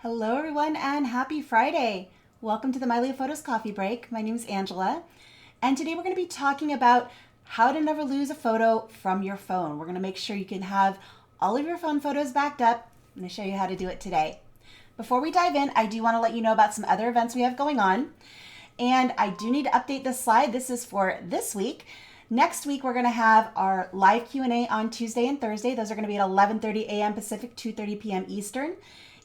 Hello everyone and happy Friday. Welcome to the Mylio Photos coffee break. My name is Angela and today we're going to be talking about how to never lose a photo from your phone. We're going to make sure you can have all of your phone photos backed up. I'm going to show you how to do it today. Before we dive in, I do want to let you know about some other events we have going on. And I do need to update this slide. This is for this week. Next week, we're going to have our live Q&A on Tuesday and Thursday. Those are going to be at 11:30 a.m. Pacific, 2:30 p.m. Eastern.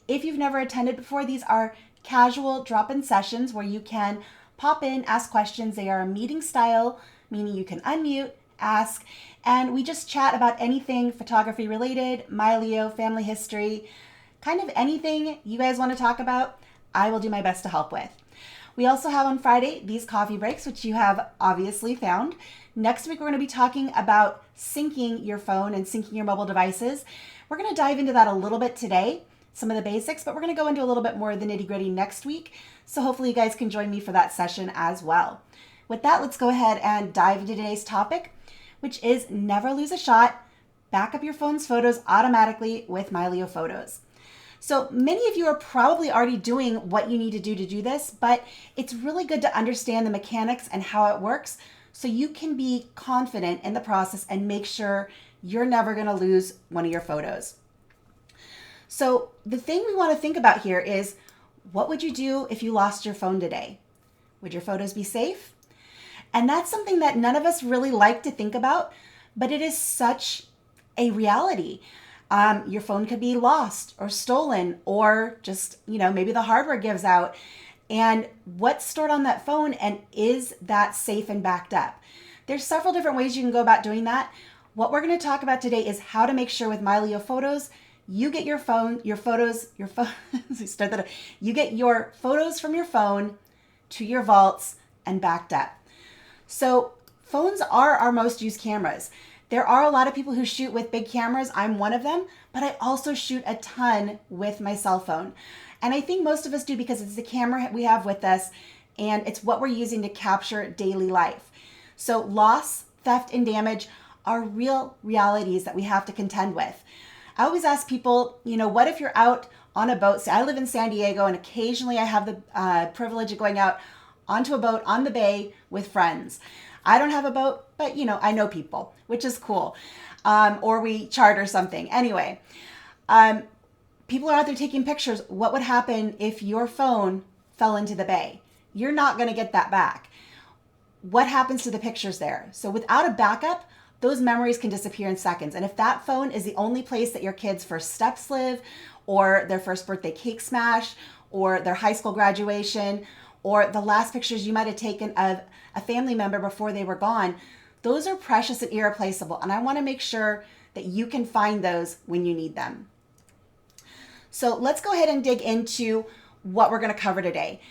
If you've never attended before, these are casual drop-in sessions where you can pop in, ask questions. They are a meeting style, meaning you can unmute, ask, and we just chat about anything photography related, Mylio, family history, kind of anything you guys want to talk about, I will do my best to help with. We also have on Friday these coffee breaks, which you have obviously found. Next week, we're going to be talking about syncing your phone and syncing your mobile devices. We're going to dive into that a little bit today, some of the basics, but we're going to go into a little bit more of the nitty-gritty next week. So hopefully you guys can join me for that session as well. With that, let's go ahead and dive into today's topic, which is never lose a shot. Back up your phone's photos automatically with Mylio Photos. So many of you are probably already doing what you need to do this, but it's really good to understand the mechanics and how it works so you can be confident in the process and make sure you're never going to lose one of your photos. So the thing we want to think about here is, what would you do if you lost your phone today? Would your photos be safe? And that's something that none of us really like to think about, but it is such a reality. Your phone could be lost or stolen, or just, maybe the hardware gives out. And what's stored on that phone, and is that safe and backed up? There's several different ways you can go about doing that. What we're going to talk about today is how to make sure with Mylio Photos, you get you get your photos from your phone to your vaults and backed up. So phones are our most used cameras. There are a lot of people who shoot with big cameras. I'm one of them, but I also shoot a ton with my cell phone. And I think most of us do because it's the camera we have with us and it's what we're using to capture daily life. So loss, theft, and damage are real realities that we have to contend with. I always ask people, what if you're out on a boat? Say I live in San Diego and occasionally I have the privilege of going out onto a boat on the bay with friends. I don't have a boat, but I know people, which is cool. Or we charter something. Anyway, people are out there taking pictures. What would happen if your phone fell into the bay? You're not going to get that back. What happens to the pictures there? So without a backup, those memories can disappear in seconds. And if that phone is the only place that your kids' first steps live, or their first birthday cake smash, or their high school graduation, or the last pictures you might have taken of a family member before they were gone, those are precious and irreplaceable. And I want to make sure that you can find those when you need them. So let's go ahead and dig into what we're going to cover today.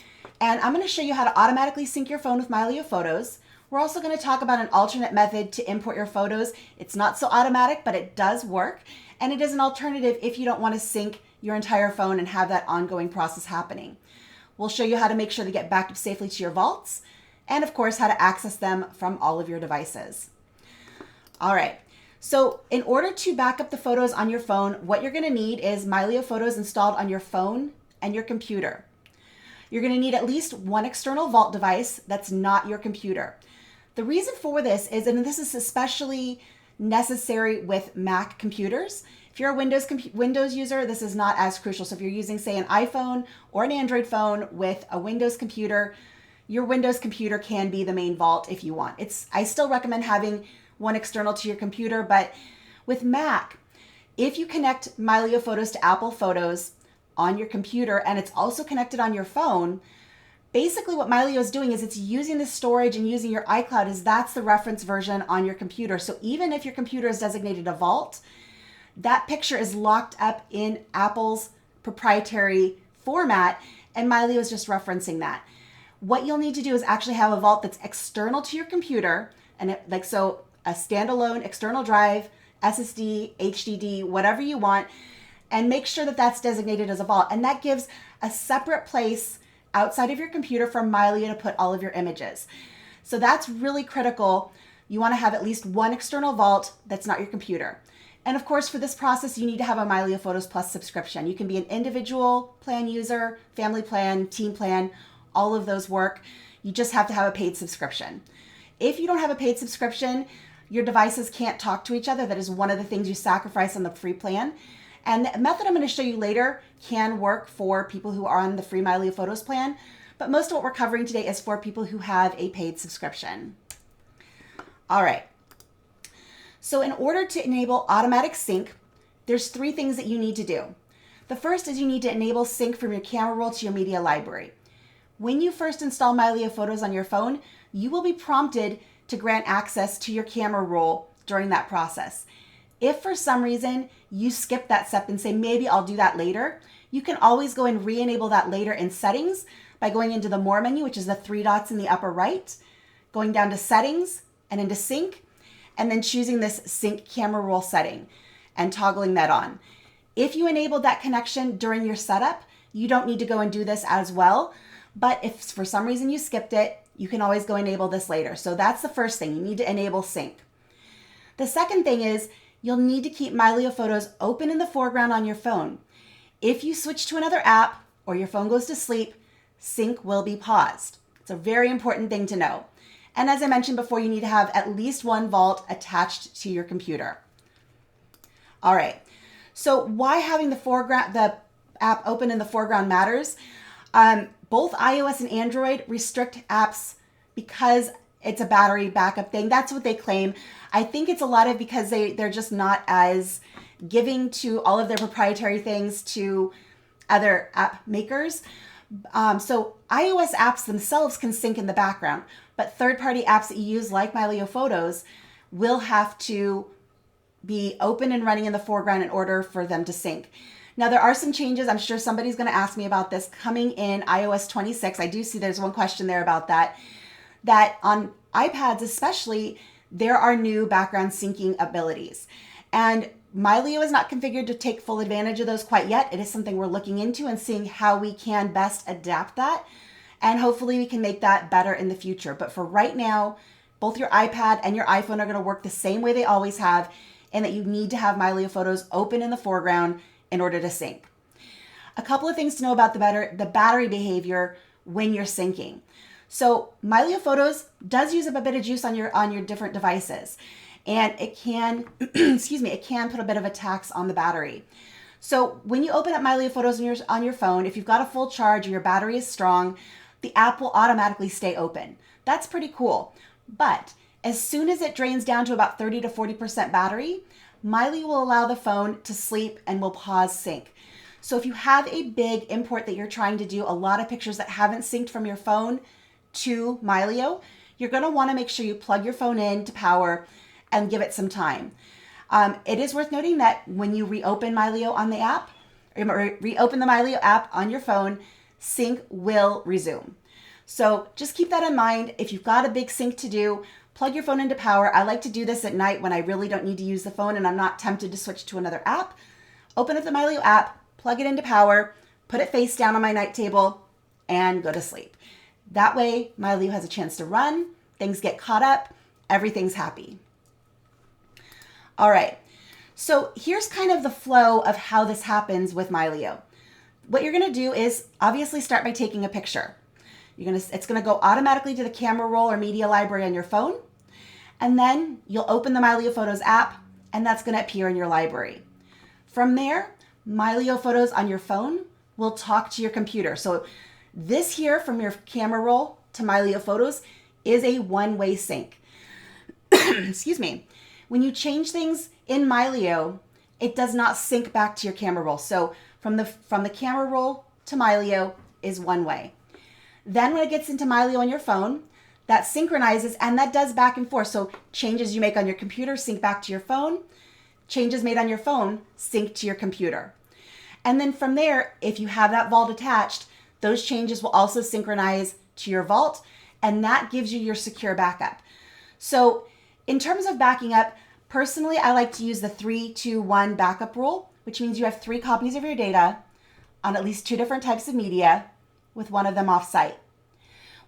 And I'm going to show you how to automatically sync your phone with Mylio Photos. We're also going to talk about an alternate method to import your photos. It's not so automatic, but it does work. And it is an alternative if you don't want to sync your entire phone and have that ongoing process happening. We'll show you how to make sure to get backed up safely to your vaults, and of course, how to access them from all of your devices. All right, so in order to back up the photos on your phone, what you're going to need is Mylio Photos installed on your phone and your computer. You're going to need at least one external vault device that's not your computer. The reason for this is, and this is especially necessary with Mac computers. If you're a Windows user, this is not as crucial. So if you're using, say, an iPhone or an Android phone with a Windows computer, your Windows computer can be the main vault if you want. I still recommend having one external to your computer, but with Mac, if you connect Mylio Photos to Apple Photos on your computer and it's also connected on your phone, basically what Mylio is doing is it's using the storage and using your iCloud as that's the reference version on your computer. So even if your computer is designated a vault, that picture is locked up in Apple's proprietary format, and Mylio is just referencing that. What you'll need to do is actually have a vault that's external to your computer, and a standalone external drive, SSD, HDD, whatever you want, and make sure that that's designated as a vault. And that gives a separate place outside of your computer for Mylio to put all of your images. So that's really critical. You want to have at least one external vault that's not your computer. And of course, for this process, you need to have a Mylio Photos Plus subscription. You can be an individual plan user, family plan, team plan, all of those work. You just have to have a paid subscription. If you don't have a paid subscription, your devices can't talk to each other. That is one of the things you sacrifice on the free plan. And the method I'm going to show you later can work for people who are on the free Mylio Photos plan, but most of what we're covering today is for people who have a paid subscription. All right. So in order to enable automatic sync, there's 3 things that you need to do. The first is you need to enable sync from your camera roll to your media library. When you first install Mylio Photos on your phone, you will be prompted to grant access to your camera roll during that process. If for some reason you skip that step and say, maybe I'll do that later, you can always go and re-enable that later in settings by going into the More menu, which is the 3 dots in the upper right, going down to Settings and into Sync, and then choosing this Sync Camera Roll setting and toggling that on. If you enabled that connection during your setup, you don't need to go and do this as well. But if for some reason you skipped it, you can always go enable this later. So that's the first thing. You need to enable sync. The second thing is you'll need to keep Mylio Photos open in the foreground on your phone. If you switch to another app or your phone goes to sleep, sync will be paused. It's a very important thing to know. And as I mentioned before, you need to have at least one vault attached to your computer. All right. So why having the app open in the foreground matters? Both iOS and Android restrict apps because it's a battery backup thing. That's what they claim. I think it's a lot of because they're just not as giving to all of their proprietary things to other app makers. So iOS apps themselves can sync in the background, but third-party apps that you use like Mylio Photos will have to be open and running in the foreground in order for them to sync. Now, there are some changes. I'm sure somebody's going to ask me about this coming in iOS 26. I do see there's one question there about that. That on iPads especially, there are new background syncing abilities. And Mylio is not configured to take full advantage of those quite yet. It is something we're looking into and seeing how we can best adapt that. And hopefully we can make that better in the future. But for right now, both your iPad and your iPhone are going to work the same way they always have, and that you need to have Mylio Photos open in the foreground in order to sync. A couple of things to know about the battery behavior when you're syncing. So Mylio Photos does use up a bit of juice on your different devices, and it can, it can put a bit of a tax on the battery. So when you open up Mylio Photos on your phone, if you've got a full charge or your battery is strong, the app will automatically stay open. That's pretty cool. But as soon as it drains down to about 30 to 40% battery, Mylio will allow the phone to sleep and will pause sync. So if you have a big import that you're trying to do, a lot of pictures that haven't synced from your phone to Mylio, you're going to want to make sure you plug your phone in to power and give it some time. It is worth noting that when you reopen Mylio on the app, or reopen the Mylio app on your phone, sync will resume. So just keep that in mind. If you've got a big sync to do, plug your phone into power. I like to do this at night when I really don't need to use the phone and I'm not tempted to switch to another app. Open up the Mylio app, plug it into power, put it face down on my night table, and go to sleep. That way, Mylio has a chance to run, things get caught up, everything's happy. All right, so here's kind of the flow of how this happens with Mylio. What you're gonna do is obviously start by taking a picture. It's gonna go automatically to the camera roll or media library on your phone, and then you'll open the Mylio Photos app, and that's gonna appear in your library. From there, Mylio Photos on your phone will talk to your computer. So this here from your camera roll to Mylio Photos is a one-way sync. Excuse me. When you change things in Mylio, it does not sync back to your camera roll. So from the camera roll to Mylio is one way. Then when it gets into Mylio on your phone, that synchronizes and that does back and forth. So changes you make on your computer sync back to your phone. Changes made on your phone sync to your computer. And then from there, if you have that vault attached, those changes will also synchronize to your vault, and that gives you your secure backup. So in terms of backing up, personally, I like to use the 3-2-1 backup rule, which means you have 3 copies of your data on at least 2 different types of media, with one of them off-site.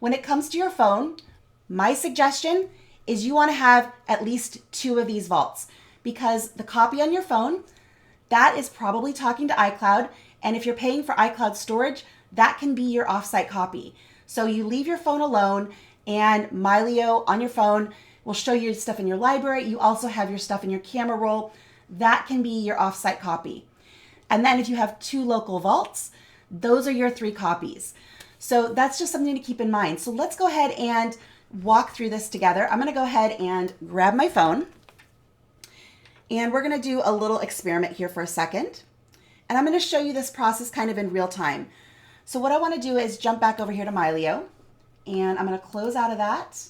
When it comes to your phone, my suggestion is you want to have at least 2 of these vaults, because the copy on your phone, that is probably talking to iCloud. And if you're paying for iCloud storage, that can be your offsite copy. So you leave your phone alone and Mylio on your phone will show you stuff in your library. You also have your stuff in your camera roll. That can be your offsite copy. And then if you have 2 local vaults, those are your 3 copies. So that's just something to keep in mind. So let's go ahead and walk through this together. I'm going to go ahead and grab my phone. And we're going to do a little experiment here for a second. And I'm going to show you this process kind of in real time. So what I want to do is jump back over here to Mylio. And I'm going to close out of that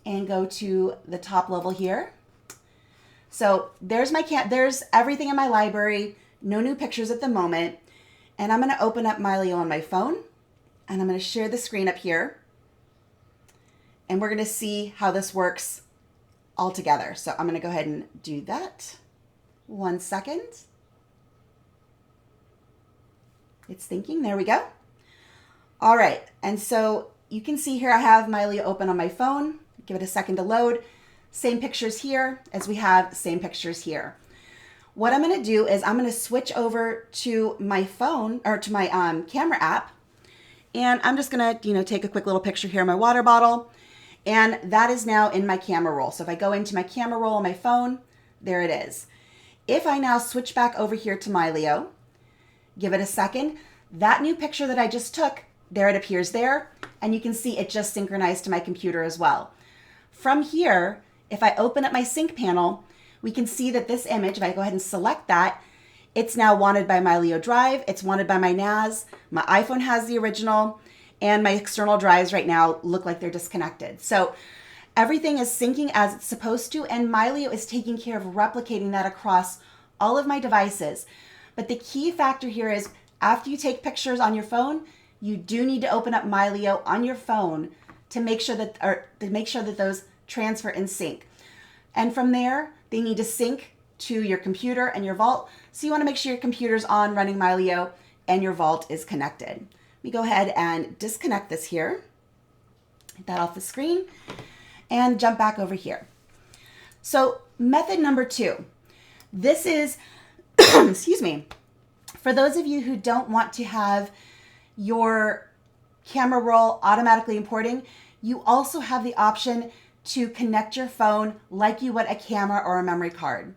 and go to the top level here. So there's there's everything in my library. No new pictures at the moment. And I'm going to open up Mylio on my phone. And I'm going to share the screen up here. And we're going to see how this works all together. So I'm going to go ahead and do that. 1 second. It's thinking. There we go. All right. And so you can see here I have Mylio open on my phone. Give it a second to load. Same pictures here as we have same pictures here. What I'm going to do is I'm going to switch over to my phone or to my camera app. And I'm just going to, take a quick little picture here of my water bottle. And that is now in my camera roll. So if I go into my camera roll on my phone, there it is. If I now switch back over here to Mylio, give it a second, that new picture that I just took, there it appears there. And you can see it just synchronized to my computer as well. From here, if I open up my sync panel, we can see that this image, if I go ahead and select that, it's now wanted by Mylio Drive. It's wanted by my NAS. My iPhone has the original. And my external drives right now look like they're disconnected. So everything is syncing as it's supposed to, and Mylio is taking care of replicating that across all of my devices. But the key factor here is after you take pictures on your phone, you do need to open up Mylio on your phone to make sure that those transfer in sync. And from there, they need to sync to your computer and your vault. So you want to make sure your computer's on running Mylio and your vault is connected. We go ahead and disconnect this here, get that off the screen, and jump back over here. So method number 2, this is, excuse me, for those of you who don't want to have your camera roll automatically importing, you also have the option to connect your phone like you would a camera or a memory card.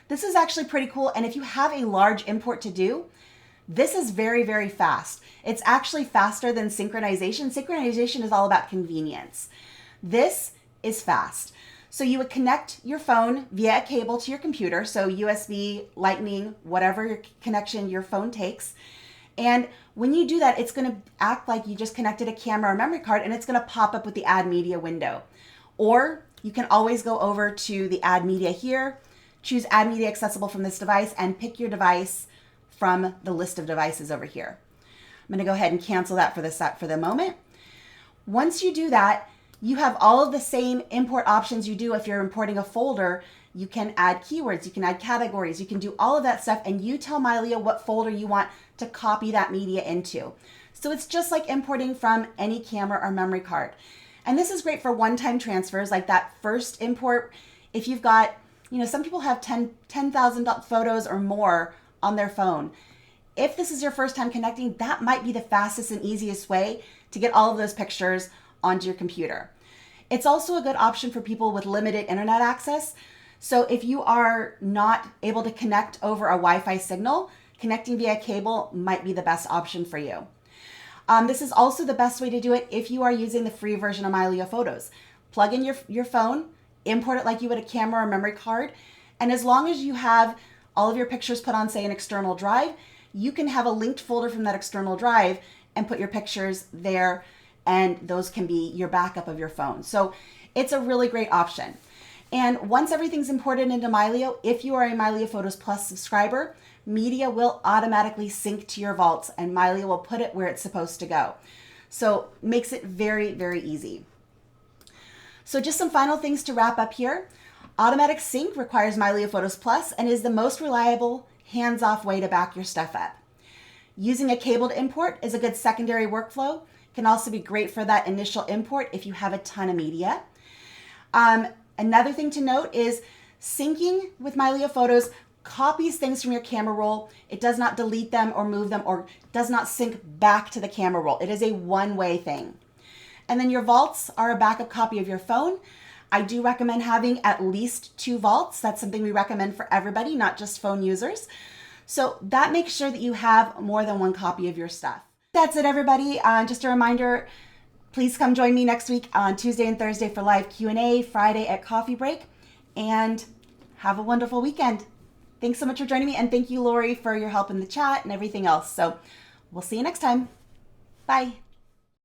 This is actually pretty cool, and if you have a large import to do, this is very, very fast. It's actually faster than synchronization. Synchronization is all about convenience. This is fast. So you would connect your phone via a cable to your computer, so USB, Lightning, whatever connection your phone takes. And when you do that, it's going to act like you just connected a camera or memory card, and it's going to pop up with the Add Media window. Or you can always go over to the Add Media here, choose Add Media Accessible from this device, and pick your device from the list of devices over here. I'm going to go ahead and cancel that for the moment. Once you do that, you have all of the same import options you do if you're importing a folder. You can add keywords, you can add categories, you can do all of that stuff, and you tell Mylio what folder you want to copy that media into. So it's just like importing from any camera or memory card. And this is great for one-time transfers, like that first import. If you've got, some people have 10,000 photos or more on their phone. If this is your first time connecting, that might be the fastest and easiest way to get all of those pictures onto your computer. It's also a good option for people with limited internet access. So if you are not able to connect over a Wi-Fi signal, connecting via cable might be the best option for you. This is also the best way to do it if you are using the free version of Mylio Photos. Plug in your phone, import it like you would a camera or memory card, and as long as you have all of your pictures put on, say, an external drive, you can have a linked folder from that external drive and put your pictures there, and those can be your backup of your phone. So it's a really great option. And once everything's imported into Mylio, if you are a Mylio Photos Plus subscriber, media will automatically sync to your vaults and Mylio will put it where it's supposed to go. So makes it very, very easy. So just some final things to wrap up here. Automatic sync requires Mylio Photos Plus and is the most reliable, hands-off way to back your stuff up. Using a cable to import is a good secondary workflow. Can also be great for that initial import if you have a ton of media. Another thing to note is Syncing with Mylio Photos copies things from your camera roll. It does not delete them or move them or does not sync back to the camera roll. It is a one-way thing. And then your vaults are a backup copy of your phone. I do recommend having at least 2 vaults. That's something we recommend for everybody, not just phone users. So that makes sure that you have more than 1 copy of your stuff. That's it, everybody. Just a reminder, please come join me next week on Tuesday and Thursday for live Q&A, Friday at coffee break, and have a wonderful weekend. Thanks so much for joining me, and thank you, Lori, for your help in the chat and everything else. So we'll see you next time. Bye.